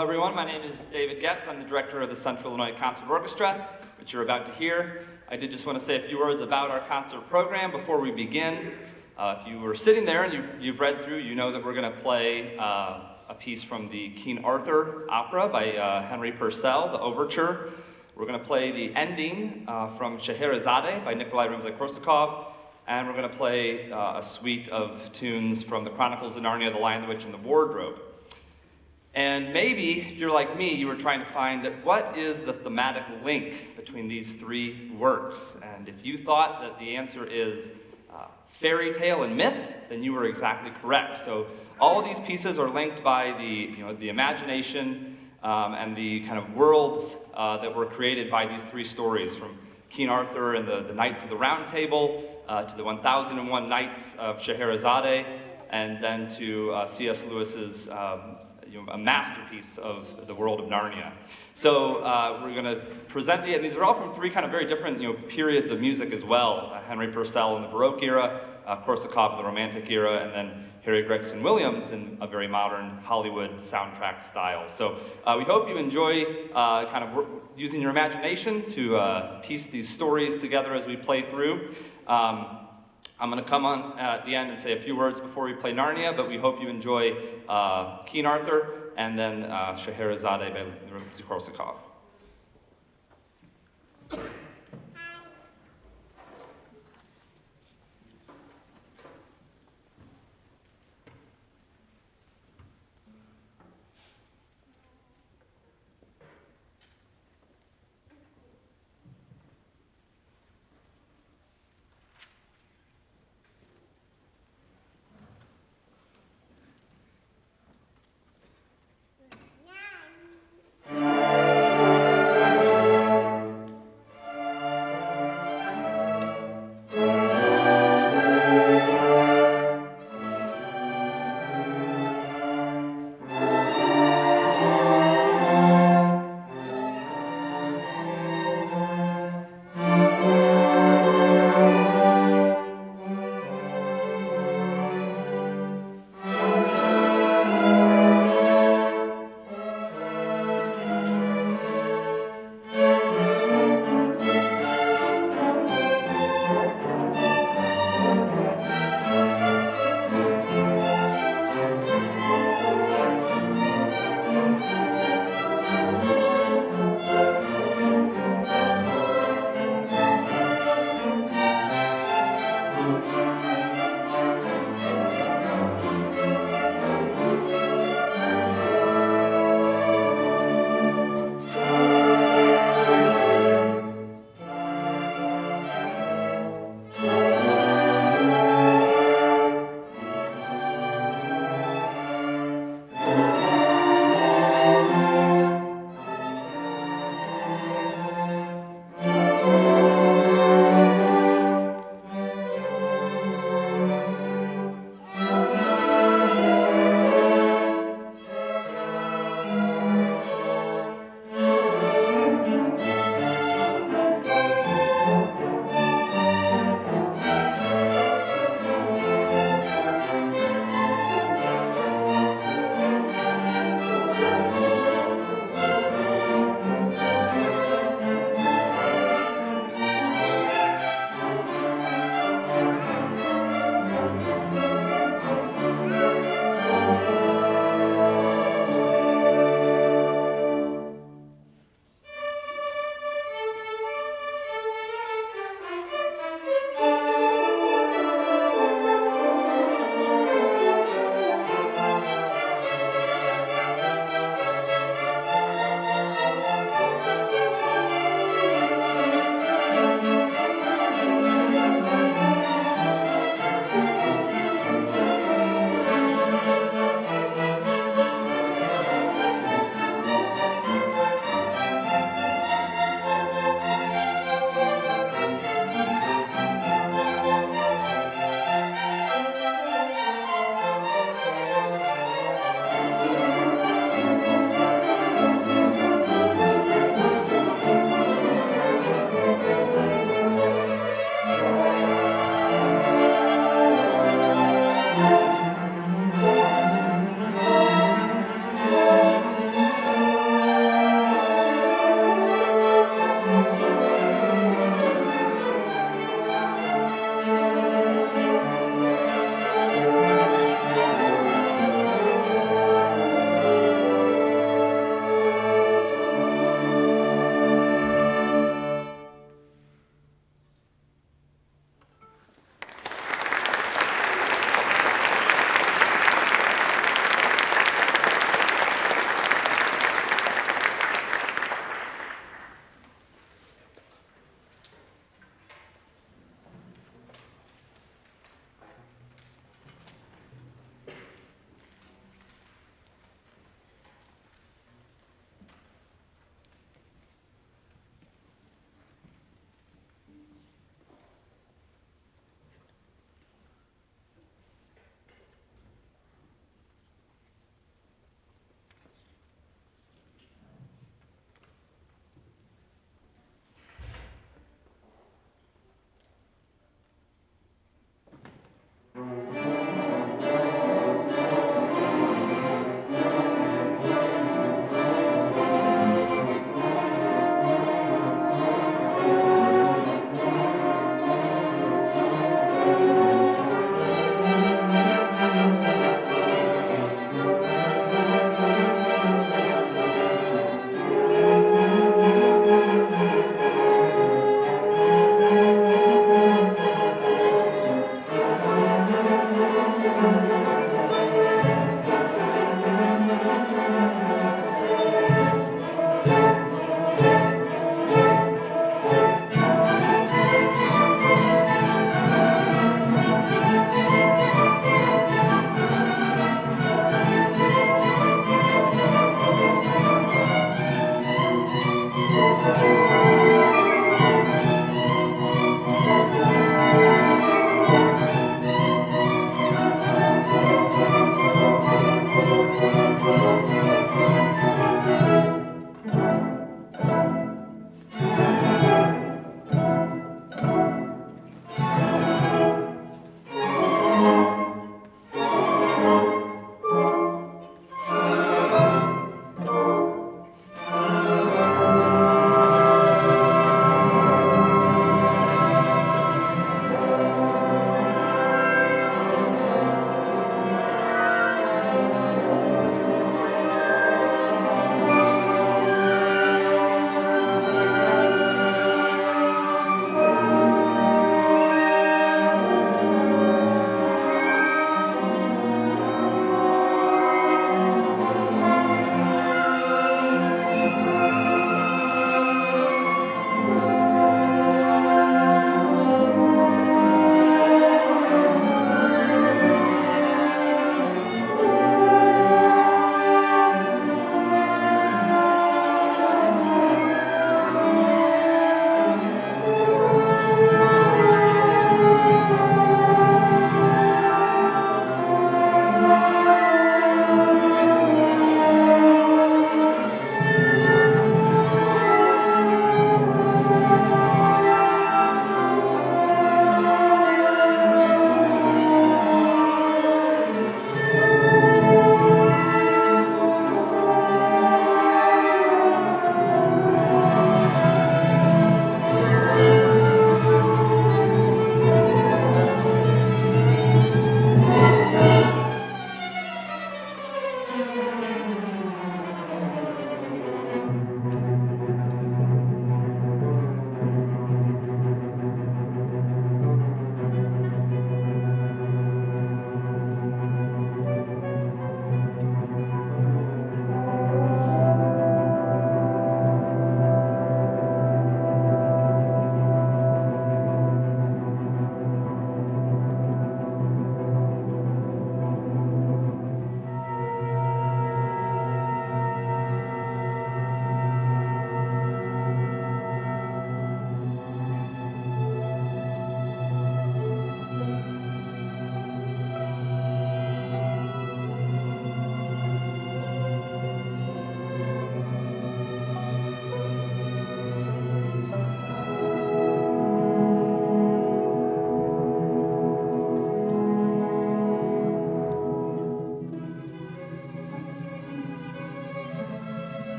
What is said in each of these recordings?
Hello everyone, my name is David Getz. I'm the director of the Central Illinois Concert Orchestra, which you're about to hear. I did just want to say a few words about our concert program before we begin. If you were sitting there and you've read through, you know that we're going to play a piece from the King Arthur opera by Henry Purcell, the Overture. We're going to play the ending from Scheherazade by Rimsky-Korsakov, and we're going to play a suite of tunes from the Chronicles of Narnia, The Lion, the Witch, and the Wardrobe. And maybe, if you're like me, you were trying to find what is the thematic link between these three works. And if you thought that the answer is fairy tale and myth, then you were exactly correct. So all of these pieces are linked by the imagination and the kind of worlds that were created by these three stories, from King Arthur and the Knights of the Round Table to the 1001 Nights of Scheherazade, and then to C.S. Lewis's a masterpiece of the world of Narnia. So we're going to present these are all from three kind of very different periods of music as well. Henry Purcell in the Baroque era, Korsakov in the Romantic era, and then Harry Gregson-Williams in a very modern Hollywood soundtrack style. So we hope you enjoy kind of using your imagination to piece these stories together as we play through. I'm going to come on at the end and say a few words before we play Narnia, but we hope you enjoy King Arthur and then Scheherazade by Rimsky-Korsakov.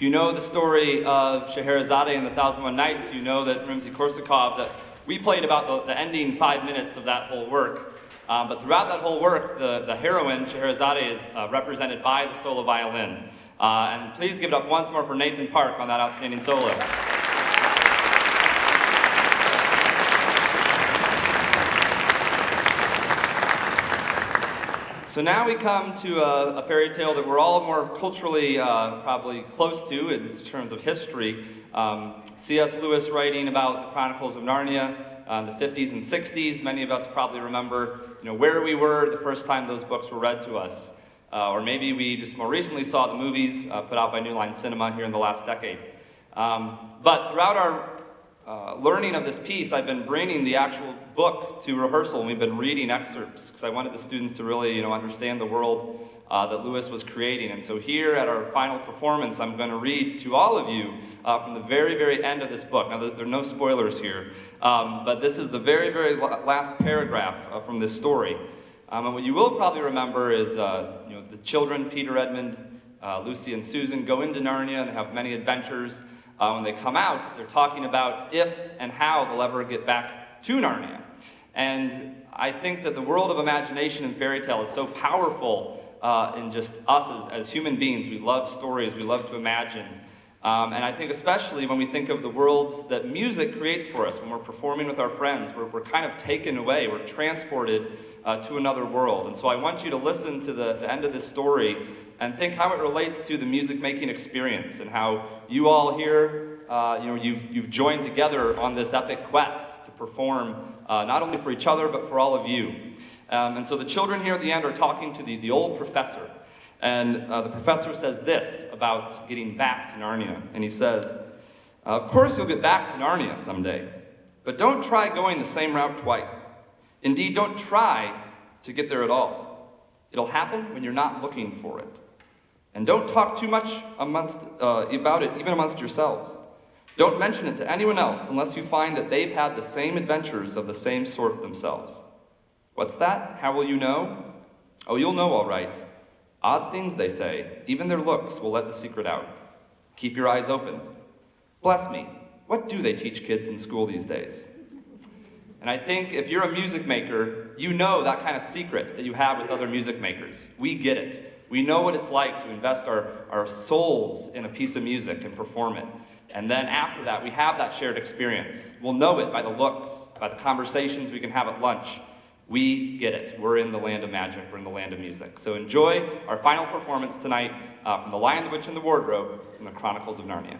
If you know the story of Scheherazade and the 1001 Nights, you know that Rimsky-Korsakov, that we played about the ending 5 minutes of that whole work. But throughout that whole work, the heroine, Scheherazade, is represented by the solo violin. And please give it up once more for Nathan Park on that outstanding solo. So now we come to a fairy tale that we're all more culturally probably close to in terms of history. C.S. Lewis writing about the Chronicles of Narnia in the 50s and 60s. Many of us probably remember where we were the first time those books were read to us. Or maybe we just more recently saw the movies put out by New Line Cinema here in the last decade. But throughout our learning of this piece, I've been bringing the actual book to rehearsal, and we've been reading excerpts because I wanted the students to really, understand the world that Lewis was creating. And so here at our final performance, I'm going to read to all of you from the very, very end of this book. Now, there are no spoilers here, but this is the very, very last paragraph from this story. And what you will probably remember is, the children, Peter, Edmund, Lucy, and Susan, go into Narnia and they have many adventures. When they come out, they're talking about if and how they'll ever get back to Narnia. And I think that the world of imagination and fairy tale is so powerful in just us as human beings. We love stories, we love to imagine. And I think especially when we think of the worlds that music creates for us, when we're performing with our friends, we're kind of taken away, we're transported to another world. And so I want you to listen to the end of this story and think how it relates to the music-making experience and how you all here, you've joined together on this epic quest to perform not only for each other, but for all of you. And so the children here at the end are talking to the old professor. And the professor says this about getting back to Narnia. And he says, "Of course you'll get back to Narnia someday, but don't try going the same route twice. Indeed, don't try to get there at all. It'll happen when you're not looking for it. And don't talk too much about it, even amongst yourselves. Don't mention it to anyone else unless you find that they've had the same adventures of the same sort themselves. What's that? How will you know? Oh, you'll know all right. Odd things, they say. Even their looks will let the secret out. Keep your eyes open. Bless me, what do they teach kids in school these days?" And I think if you're a music maker, you know that kind of secret that you have with other music makers. We get it. We know what it's like to invest our souls in a piece of music and perform it. And then after that, we have that shared experience. We'll know it by the looks, by the conversations we can have at lunch. We get it. We're in the land of magic. We're in the land of music. So enjoy our final performance tonight from The Lion, the Witch, and the Wardrobe from the Chronicles of Narnia.